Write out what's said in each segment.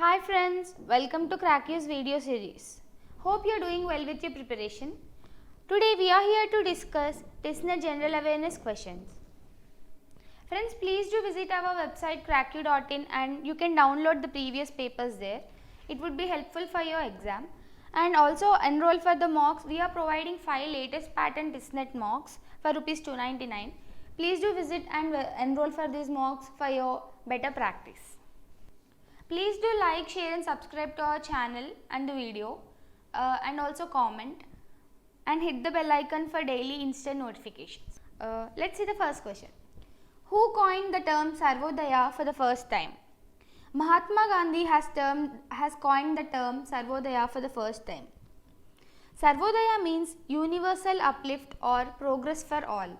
Hi friends, welcome to Crackyo's video series. Hope you are doing well with your preparation. Today we are here to discuss TISSNET General Awareness questions. Friends, please do visit our website crackyo.in and you can download the previous papers there. It would be helpful for your exam. And also enroll for the mocks. We are providing 5 latest pattern TISSNET mocks for Rs 299. Please do visit and enroll for these mocks for your better practice. Please do like, share and subscribe to our channel and the video and also comment and hit the bell icon for daily instant notifications. Let's see the first question. Who coined the term Sarvodaya for the first time? Mahatma Gandhi has coined the term Sarvodaya for the first time. Sarvodaya means universal uplift or progress for all.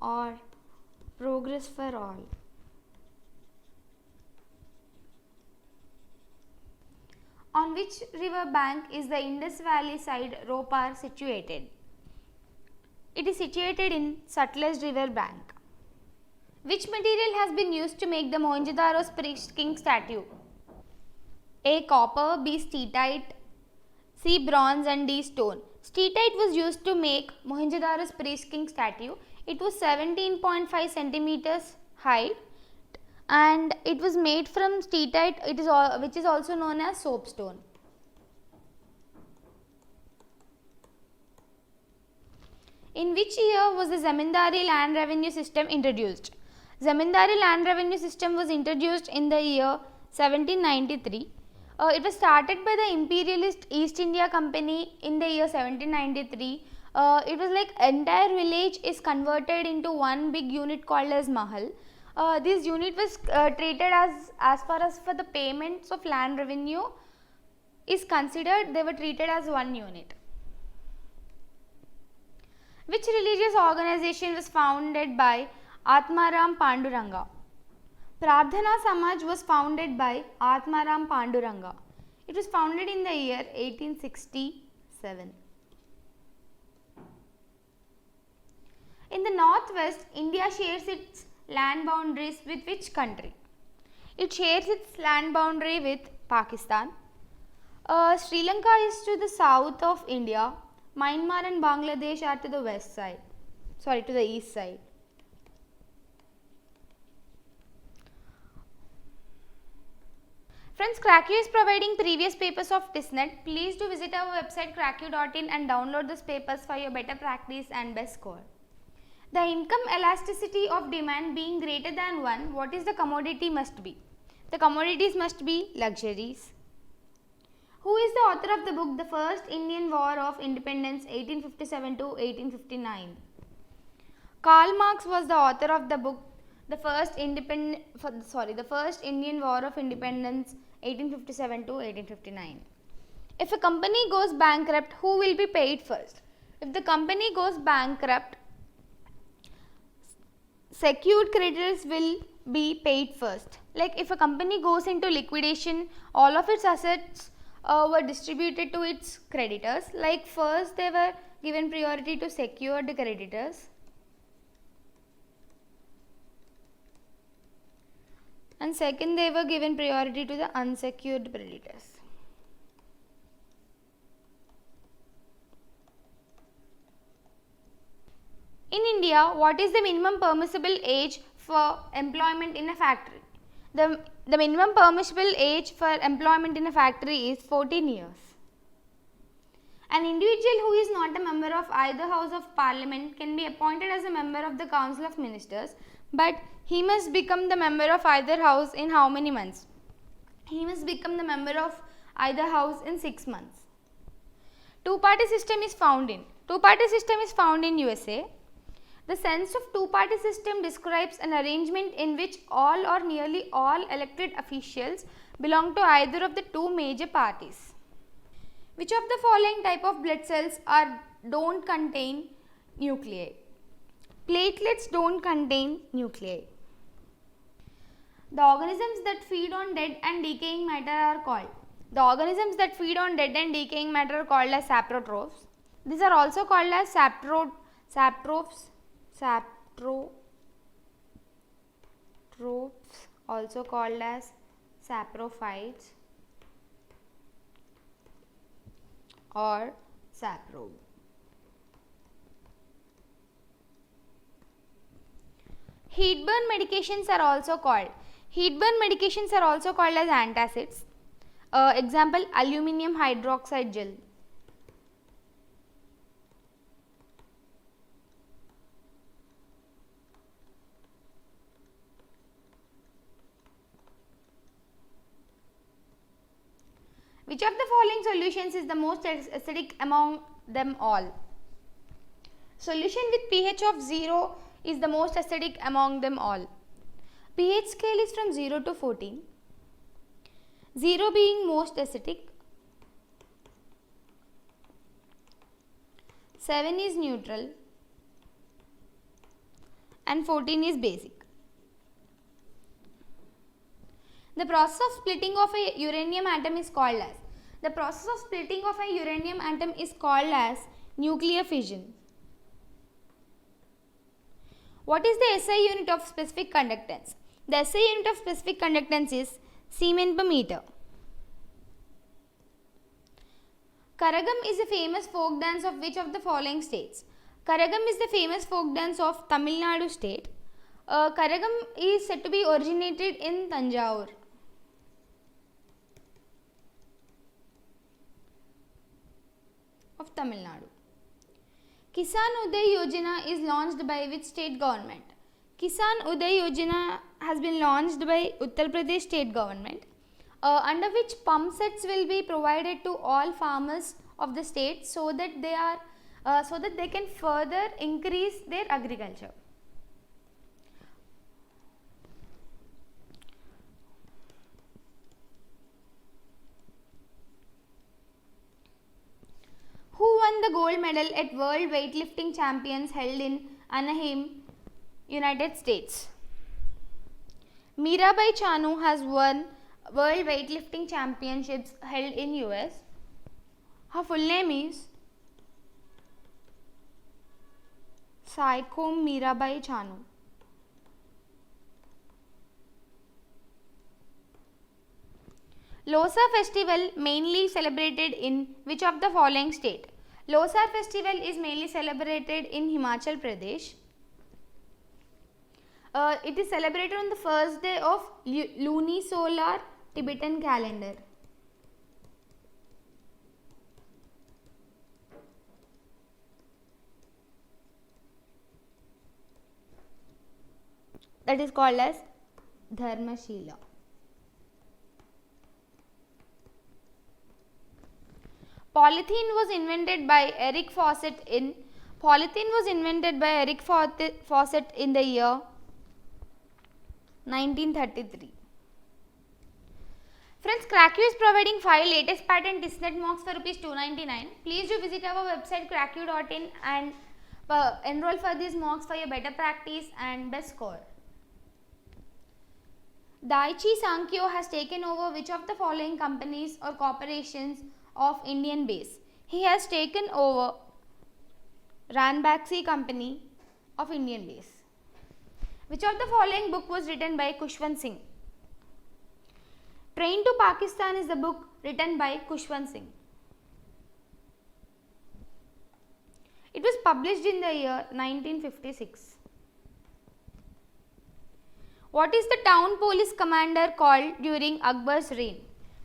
Or progress for all. On which river bank is the Indus Valley side Ropar situated? It is situated in Sutlej river bank. Which material has been used to make the Mohenjo-daro Spirit King statue? A. Copper, B. Steatite, C. Bronze and D. Stone. Steatite was used to make Mohenjo-daro Spirit King statue. It was 17.5 centimeters height and it was made from steatite, which is also known as soapstone. In which year was the Zamindari land revenue system introduced? Zamindari land revenue system was introduced in the year 1793. It was started by the imperialist East India Company in the year 1793. It was like entire village is converted into one big unit called as Mahal. This unit was treated as far as for the payments of land revenue is considered, they were treated as one unit. Which religious organization was founded by Atmaram Panduranga? Prardhana Samaj was founded by Atmaram Panduranga. It was founded in the year 1867. In the northwest, India shares its land boundaries with which country? It shares its land boundary with Pakistan. Sri Lanka is to the south of India. Myanmar and Bangladesh are to the west side. Sorry, to the east side. Friends, Crackyo is providing previous papers of TISSNET. Please do visit our website crackyo.in and download these papers for your better practice and best score. The income elasticity of demand being greater than 1, what is the commodity must be? The commodities must be luxuries. Who is the author of the book The First Indian War of Independence 1857 to 1859? Karl Marx was the author of the book The First Indian War of Independence 1857 to 1859. If a company goes bankrupt, who will be paid first? If the company goes bankrupt, secured creditors will be paid first. Like if a company goes into liquidation, all of its assets were distributed to its creditors. Like first they were given priority to secured creditors and second they were given priority to the unsecured creditors. In India, what is the minimum permissible age for employment in a factory? The minimum permissible age for employment in a factory is 14 years. An individual who is not a member of either House of Parliament can be appointed as a member of the Council of Ministers, but he must become the member of either house in how many months? He must become the member of either house in 6 months. Two-party system is found in USA. The sense of two-party system describes an arrangement in which all or nearly all elected officials belong to either of the two major parties. Which of the following type of blood cells don't contain nuclei? Platelets don't contain nuclei. The organisms that feed on dead and decaying matter are called? The organisms that feed on dead and decaying matter are called as saprotrophs. These are also called as saprotrophs. saprotrophs, also called as saprophytes or saprobe. Heat-burn medications are also called as antacids. Example, aluminium hydroxide gel. Which of the following solutions is the most acidic among them all? Solution with pH of 0 is the most acidic among them all. pH scale is from 0 to 14. 0 being most acidic, 7 is neutral, and 14 is basic. The process of splitting of a uranium atom is called as nuclear fission. What is the SI unit of specific conductance? The SI unit of specific conductance is Siemens per meter. Karagam is a famous folk dance of which of the following states? Karagam is the famous folk dance of Tamil Nadu state. Karagam is said to be originated in Tanjore. Of Tamil Nadu. Kisan Uday Yojana is launched by which state government? Kisan Uday Yojana has been launched by Uttar Pradesh state government, under which pump sets will be provided to all farmers of the state so that they can further increase their agriculture. Who won the gold medal at World Weightlifting Champions held in Anaheim, United States? Mirabai Chanu has won World Weightlifting Championships held in US. Her full name is Saikom Mirabai Chanu. Losar festival mainly celebrated in which of the following state? Losar festival is mainly celebrated in Himachal Pradesh. It is celebrated on the first day of lunisolar Tibetan calendar. That is called as Dharmashila. Polythene was invented by Eric Fawcett in the year 1933. Friends, Cracku is providing 5 latest patent TISSNET mocks for Rs 299. Please do visit our website cracku.in and enroll for these mocks for your better practice and best score. Daiichi Sankyo has taken over which of the following companies or corporations of Indian base? He has taken over Ranbaxy company of Indian base. Which of the following book was written by Khushwant Singh? Train to Pakistan is the book written by Khushwant Singh. It was published in the year 1956. What is the town police commander called during Akbar's reign?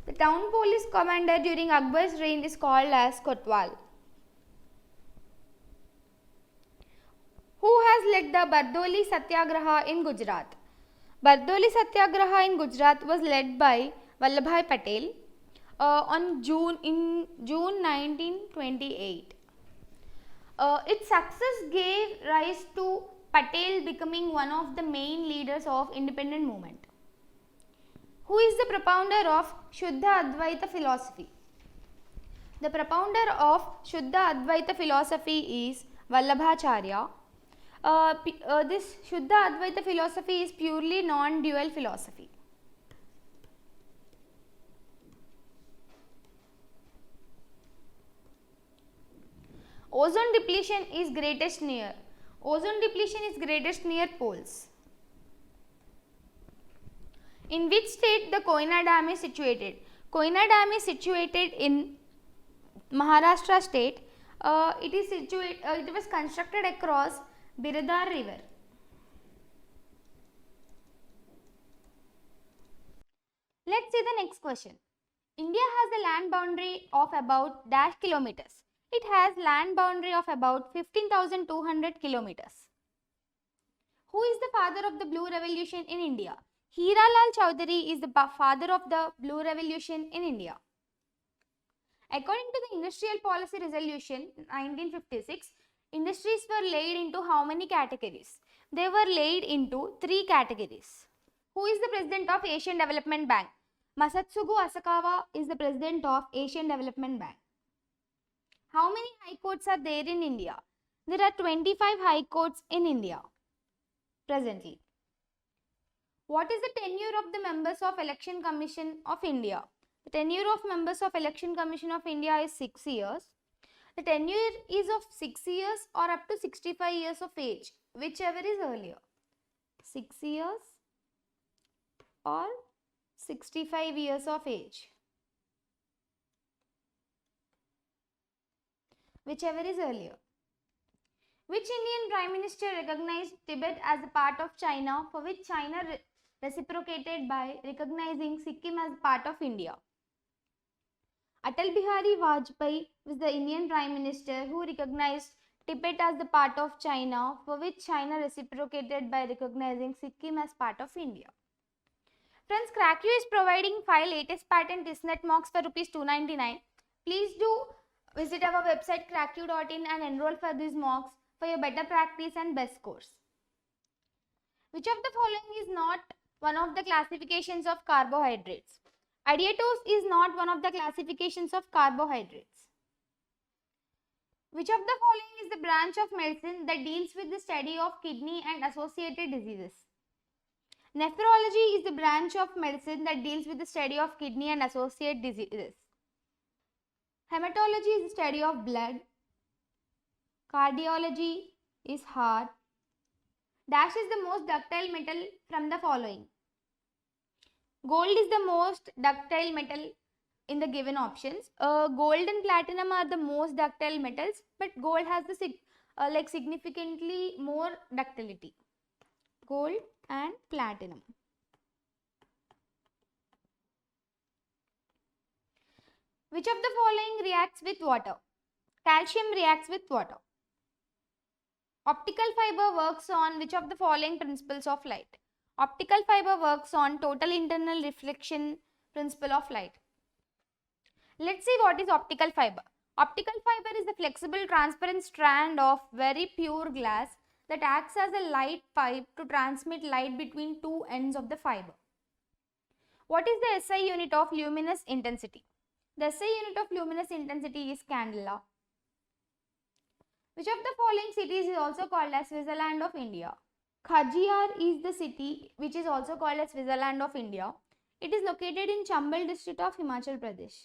The town police commander during Akbar's reign is called as Kotwal. Who has led the Bardoli Satyagraha in Gujarat? Bardoli Satyagraha in Gujarat was led by Vallabhbhai Patel in June 1928. Its success gave rise to Patel becoming one of the main leaders of independent movement. Who is the propounder of Shuddha Advaita philosophy? The propounder of Shuddha Advaita philosophy is Vallabhacharya. This Shuddha Advaita philosophy is purely non-dual philosophy. Ozone depletion is greatest near. Ozone depletion is greatest near poles. In which state the Koyna Dam is situated? Koyna Dam is situated in Maharashtra state. It was constructed across Biradar river. Let's see the next question. India has a land boundary of about dash kilometers. It has land boundary of about 15,200 kilometers. Who is the father of the Blue Revolution in India? Hiralal Chowdhury is the father of the Blue Revolution in India. According to the Industrial Policy Resolution 1956, industries were laid into how many categories? They were laid into 3 categories. Who is the president of Asian Development Bank? Masatsugu Asakawa is the president of Asian Development Bank. How many high courts are there in India? There are 25 high courts in India presently. What is the tenure of the members of Election Commission of India? The tenure of members of Election Commission of India is 6 years. The tenure is of 6 years or up to 65 years of age, whichever is earlier. 6 years or 65 years of age, whichever is earlier. Which Indian Prime Minister recognized Tibet as a part of China, for which China reciprocated by recognizing Sikkim as part of India? Atal Bihari Vajpayee was the Indian Prime Minister who recognized Tibet as the part of China, for which China reciprocated by recognizing Sikkim as part of India. Friends, CrackU is providing 5 latest patent TISNET mocks for Rs 299. Please do visit our website cracku.in and enroll for these mocks for your better practice and best scores. Which of the following is not one of the classifications of carbohydrates? Adietose is not one of the classifications of carbohydrates. Which of the following is the branch of medicine that deals with the study of kidney and associated diseases? Nephrology is the branch of medicine that deals with the study of kidney and associated diseases. Hematology is the study of blood. Cardiology is heart. Dash is the most ductile metal from the following. Gold is the most ductile metal in the given options. Gold and platinum are the most ductile metals, but gold has the significantly more ductility. Gold and platinum. Which of the following reacts with water? Calcium reacts with water. Optical fiber works on which of the following principles of light? Optical fiber works on total internal reflection principle of light. Let's see what is optical fiber. Optical fiber is a flexible transparent strand of very pure glass that acts as a light pipe to transmit light between 2 ends of the fiber. What is the SI unit of luminous intensity? The SI unit of luminous intensity is candela. Which of the following cities is also called as Switzerland of India? Khajiar is the city which is also called as Switzerland of India. It is located in Chambal district of Himachal Pradesh.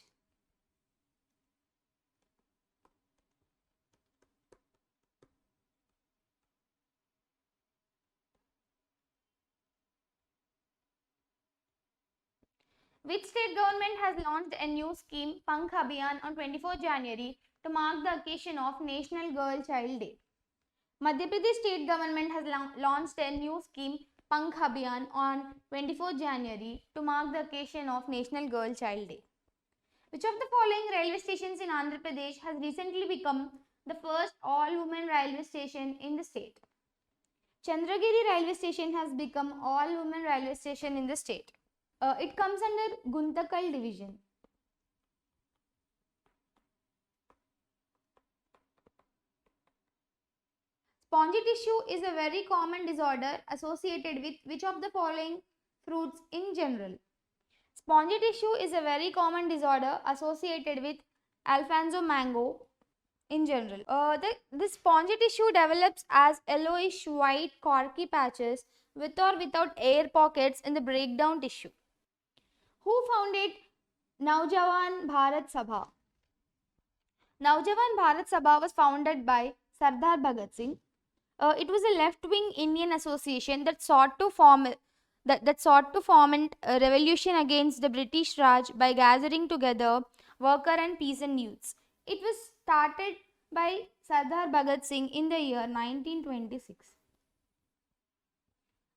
Which state government has launched a new scheme, Pankh Abhiyan, on 24 January to mark the occasion of National Girl Child Day? Madhya Pradesh state government has launched a new scheme, Pankh Abhiyan, on 24 January to mark the occasion of National Girl Child Day. Which of the following railway stations in Andhra Pradesh has recently become the first all-women railway station in the state? Chandragiri railway station has become all-women railway station in the state. It comes under Guntakal division. Spongy tissue is a very common disorder associated with which of the following fruits in general? Spongy tissue is a very common disorder associated with Alfonso mango in general. The spongy tissue develops as yellowish white corky patches with or without air pockets in the breakdown tissue. Who founded Naujawan Bharat Sabha? Naujawan Bharat Sabha was founded by Sardar Bhagat Singh. It was a left-wing Indian association that sought to form a revolution against the British Raj by gathering together worker and peasant youths. It was started by Sardar Bhagat Singh in the year 1926.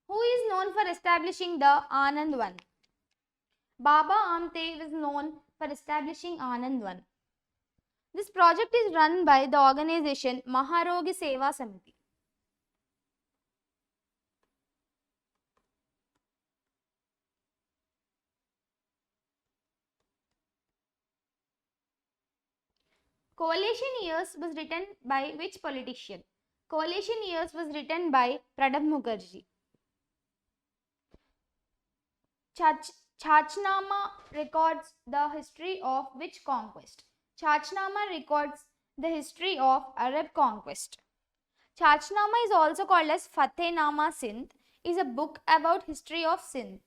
Who is known for establishing the Anand Van? Baba Amte is known for establishing Anand Van. This project is run by the organization Maharogi Seva Samiti. Coalition Years was written by which politician? Coalition Years was written by Pranab Mukherjee. Chachnama records the history of which conquest? Chachnama records the history of Arab conquest. Chachnama is also called as Fateh-Nama Sindh, is a book about history of Sindh.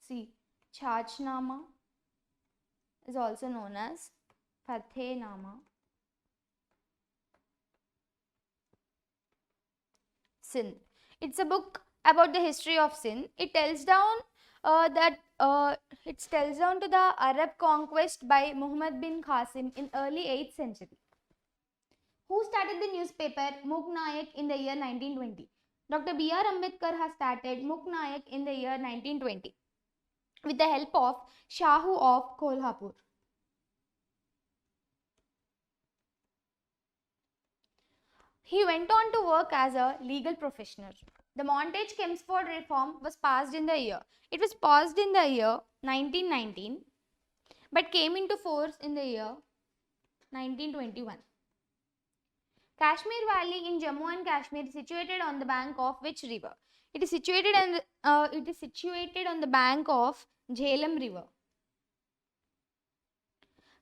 See, Chachnama is also known as Fateh-Nama Sindh. It's a book about the history of Sindh. It tells down to the Arab conquest by Muhammad bin Qasim in early 8th century. Who started the newspaper Muk Nayak in the year 1920? Dr. B.R. Ambedkar has started Muk Nayak in the year 1920 with the help of Shahu of Kolhapur. He went on to work as a legal professional. The Montague-Chelmsford Reform was passed in the year. It was passed in the year 1919 but came into force in the year 1921. Kashmir Valley in Jammu and Kashmir is situated on the bank of which river? It is situated on the bank of Jhelum River.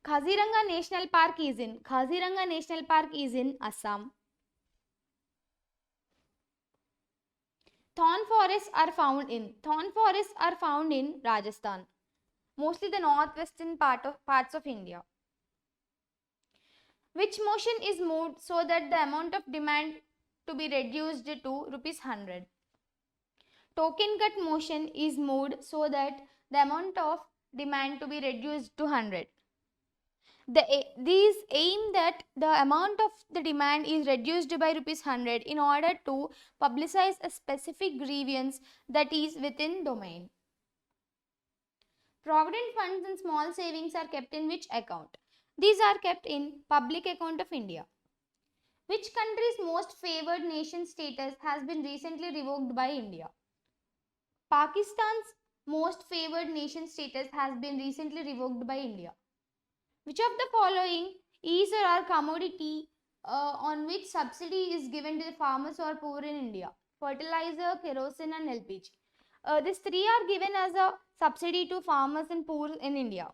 Kaziranga National Park is in Assam. Thorn forests are found in Rajasthan, mostly the northwestern parts of India. Which motion is moved so that the amount of demand to be reduced to ₹100? Token cut motion is moved so that the amount of demand to be reduced to 100. These aim that the amount of the demand is reduced by ₹100 in order to publicize a specific grievance that is within domain. Provident funds and small savings are kept in which account? These are kept in public account of India. Which country's most favored nation status has been recently revoked by India? Pakistan's most favored nation status has been recently revoked by India. Which of the following is or are commodity on which subsidy is given to the farmers or poor in India? Fertilizer, kerosene and LPG. These three are given as a subsidy to farmers and poor in India.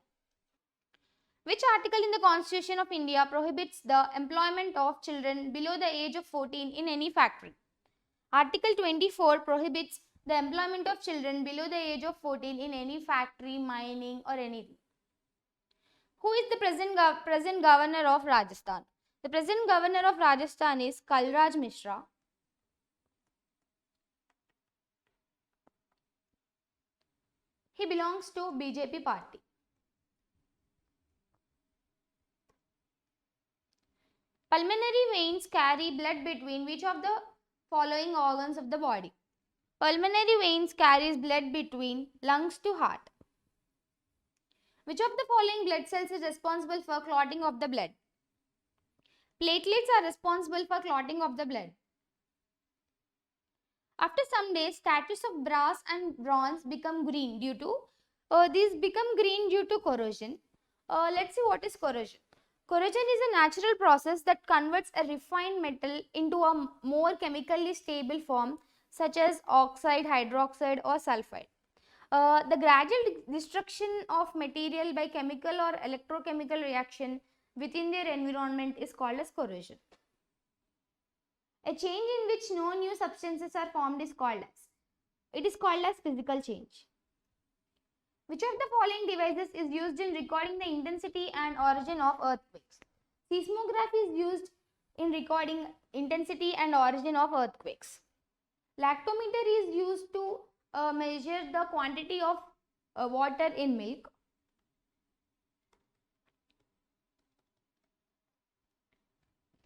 Which article in the Constitution of India prohibits the employment of children below the age of 14 in any factory? Article 24 prohibits the employment of children below the age of 14 in any factory, mining or anything. Who is the present governor of Rajasthan? The present governor of Rajasthan is Kalraj Mishra. He belongs to BJP party. Pulmonary veins carry blood between which of the following organs of the body? Pulmonary veins carries blood between lungs to heart. Which of the following blood cells is responsible for clotting of the blood? Platelets are responsible for clotting of the blood. After some days, statues of brass and bronze become green due to corrosion. Let's see what is corrosion. Corrosion is a natural process that converts a refined metal into a more chemically stable form such as oxide, hydroxide or sulfide. The gradual destruction of material by chemical or electrochemical reaction within their environment is called as corrosion. A change in which no new substances are formed is called as physical change. Which of the following devices is used in recording the intensity and origin of earthquakes? Seismograph is used in recording intensity and origin of earthquakes. Lactometer is used to measure the quantity of water in milk.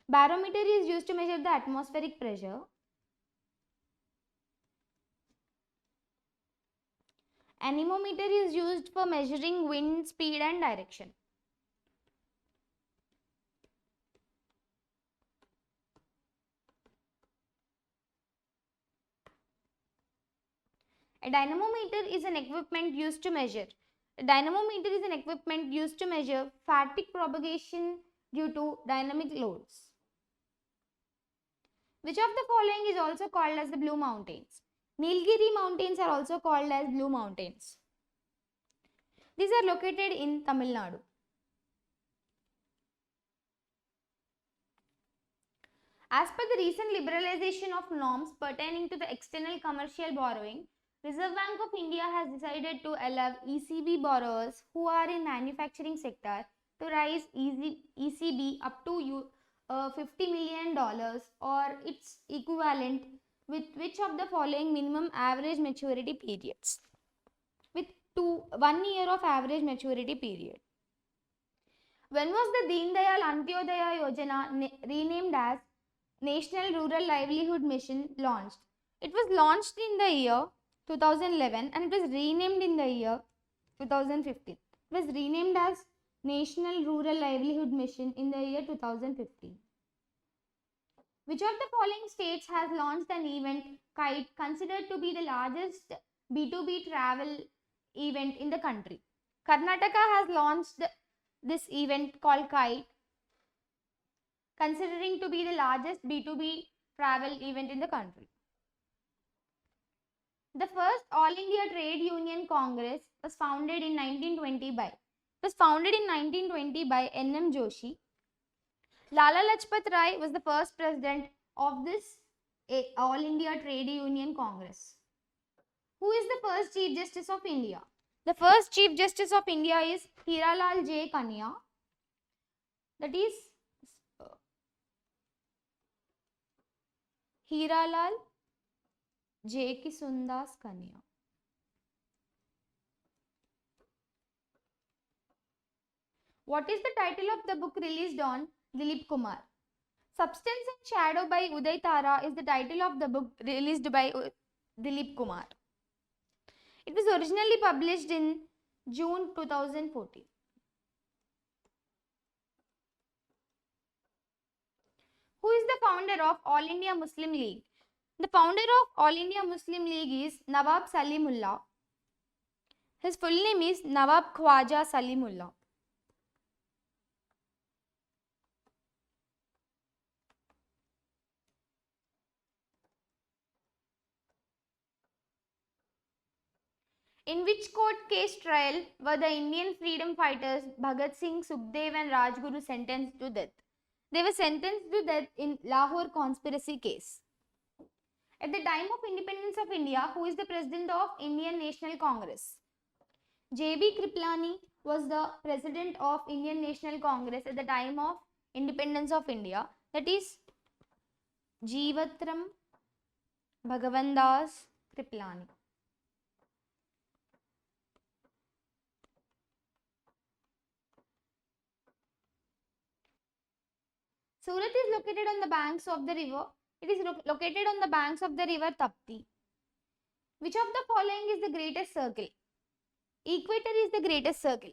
Barometer is used to measure the atmospheric pressure. Anemometer is used for measuring wind speed and direction. A dynamometer is an equipment used to measure. A dynamometer is an equipment used to measure fatigue propagation due to dynamic loads. Which of the following is also called as the Blue Mountains? Nilgiri Mountains are also called as Blue Mountains. These are located in Tamil Nadu. As per the recent liberalization of norms pertaining to the external commercial borrowing, Reserve Bank of India has decided to allow ECB borrowers who are in manufacturing sector to raise ECB up to $50 million or its equivalent with which of the following minimum average maturity periods? With 1 year of average maturity period. When was the Deen Dayal Antyodaya Yojana renamed as National Rural Livelihood Mission launched? It was launched in the year 2011 and it was renamed in the year 2015. It was renamed as National Rural Livelihood Mission in the year 2015. Which of the following states has launched an event, KITE, considered to be the largest B2B travel event in the country? Karnataka has launched this event called KITE, considering to be the largest B2B travel event in the country. The first All India Trade Union Congress was founded in 1920 by N.M. Joshi. Lala Lajpat Rai was the first president of this All India Trade Union Congress. Who is the first Chief Justice of India? The first Chief Justice of India is Hiralal J. Kania. That is Hiralal J. Kisundas Kania. What is the title of the book released on Dilip Kumar? Substance and Shadow by Uday Tara is the title of the book released by Dilip Kumar. It was originally published in June 2014. Who is the founder of All India Muslim League? The founder of All India Muslim League is Nawab Salimullah. His full name is Nawab Khwaja Salimullah. In which court case trial were the Indian freedom fighters Bhagat Singh, Sukhdev and Rajguru sentenced to death? They were sentenced to death in Lahore conspiracy case. At the time of independence of India, who is the president of Indian National Congress? J.B. Kriplani was the president of Indian National Congress at the time of independence of India. That is Jeevatram Bhagavandas Kriplani. Surat is located on the banks of the river. It is located on the banks of the river Tapti. Which of the following is the greatest circle? Equator is the greatest circle.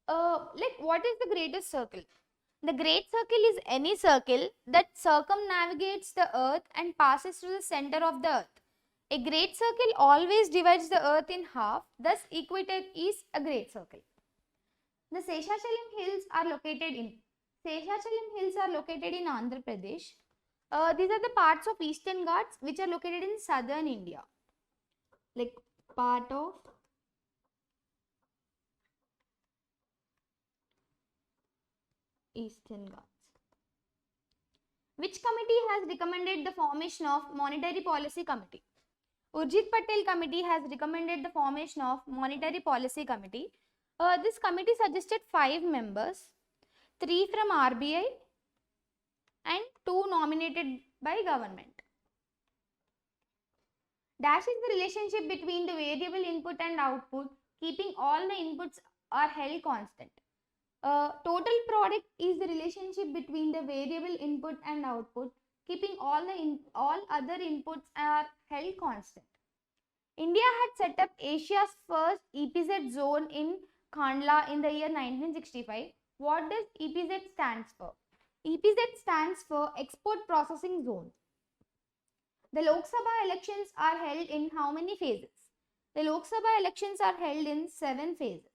What is the greatest circle? The great circle is any circle that circumnavigates the earth and passes through the center of the earth. A great circle always divides the earth in half, thus equator is a great circle. The Seshachalam Hills are located in Andhra Pradesh. These are the parts of Eastern Ghats which are located in southern India. Like part of Eastern Ghats. Which committee has recommended the formation of Monetary Policy Committee? Urjit Patel Committee has recommended the formation of Monetary Policy Committee. This committee suggested 5 members, 3 from RBI and 2 nominated by government. Dash is the relationship between the variable input and output, keeping all the inputs are held constant. Total product is the relationship between the variable input and output, keeping all other inputs are held constant. India had set up Asia's first EPZ zone in Kandla in the year 1965. What does EPZ stands for? EPZ stands for Export Processing Zone. The Lok Sabha elections are held in how many phases? The Lok Sabha elections are held in 7 phases.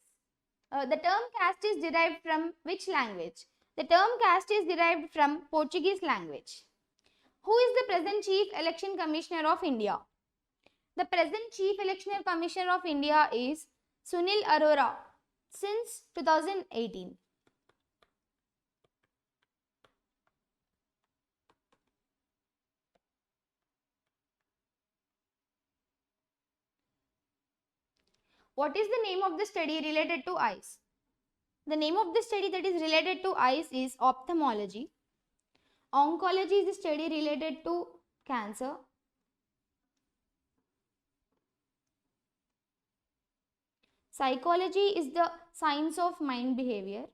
The term caste is derived from which language? The term caste is derived from Portuguese language. Who is the present Chief Election Commissioner of India? The present Chief Election Commissioner of India is Sunil Arora since 2018. What is the name of the study related to eyes? The name of the study that is related to eyes is ophthalmology. Oncology is the study related to cancer. Psychology is the science of mind behavior.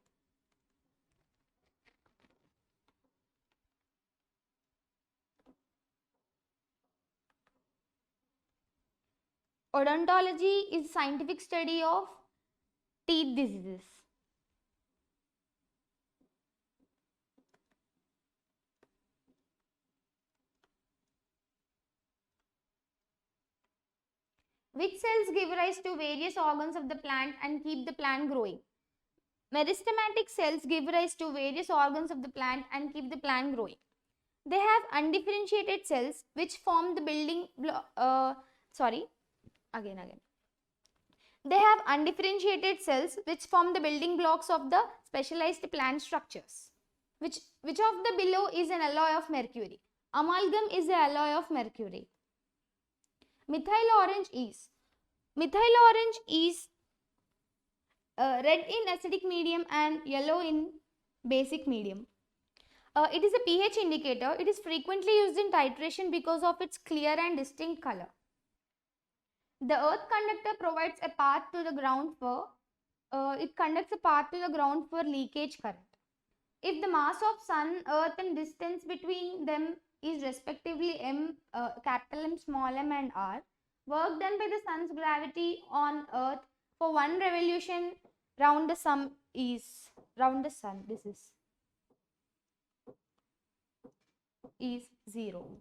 Odontology is scientific study of teeth diseases. Which cells give rise to various organs of the plant and keep the plant growing? Meristematic cells give rise to various organs of the plant and keep the plant growing. They have undifferentiated cells which form the building They have undifferentiated cells which form the building blocks of the specialized plant structures. Which of the below is an alloy of mercury? Amalgam is the alloy of mercury. Methyl orange is red in acidic medium and yellow in basic medium. It is a pH indicator. It is frequently used in titration because of its clear and distinct color. The earth conductor provides a path to the ground for it conducts a path to the ground for leakage current. If the mass of sun, earth and distance between them is respectively capital M, small m and r, work done by the sun's gravity on earth for one revolution round the sun is 0.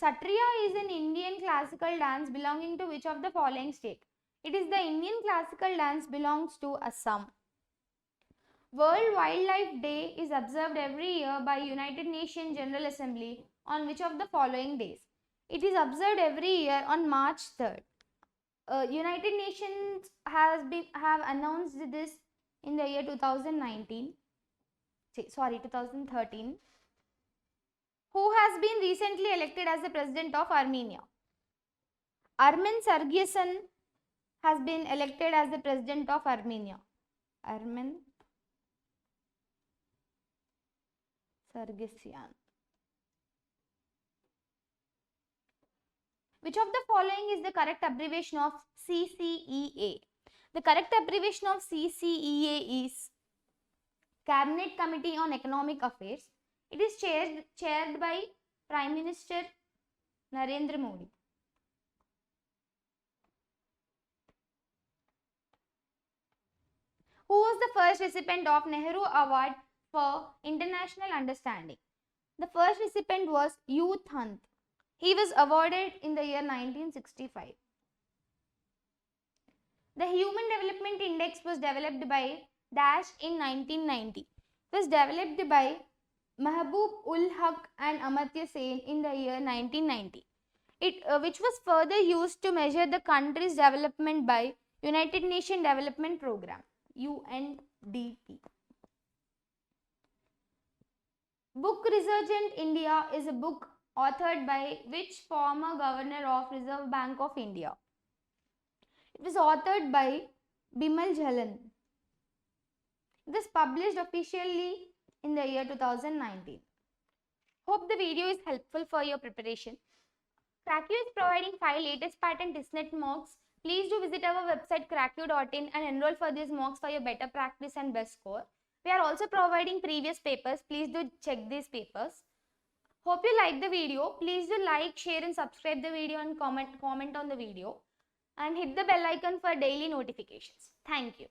Satriya is an Indian classical dance belonging to which of the following state? It is the Indian classical dance belongs to Assam. World Wildlife Day is observed every year by United Nations General Assembly on which of the following days? It is observed every year on March 3rd. United Nations have announced this in the year 2013. Who has been recently elected as the president of Armenia? Armen Sargsyan has been elected as the president of Armenia. Armen Sargsyan. Which of the following is the correct abbreviation of CCEA? The correct abbreviation of CCEA is Cabinet Committee on Economic Affairs. It is chaired by Prime Minister Narendra Modi. Who was the first recipient of Nehru Award for International Understanding? The first recipient was U Thant. He was awarded in the year 1965. The Human Development Index was developed by Dash in 1990. It was developed by Mahbub ul Haq and Amartya Sen in the year 1990. Which was further used to measure the country's development by United Nations Development Programme, UNDP. Book Resurgent India is a book authored by which former governor of Reserve Bank of India? It was authored by Bimal Jalan. It was published officially in the year 2019. Hope the video is helpful for your preparation. Crackyu is providing 5 latest patent TISSNET mocks. Please do visit our website crackyu.in and enroll for these mocks for your better practice and best score. We are also providing previous papers. Please do check these papers. Hope you like the video. Please do like, share and subscribe the video and comment on the video. And hit the bell icon for daily notifications. Thank you.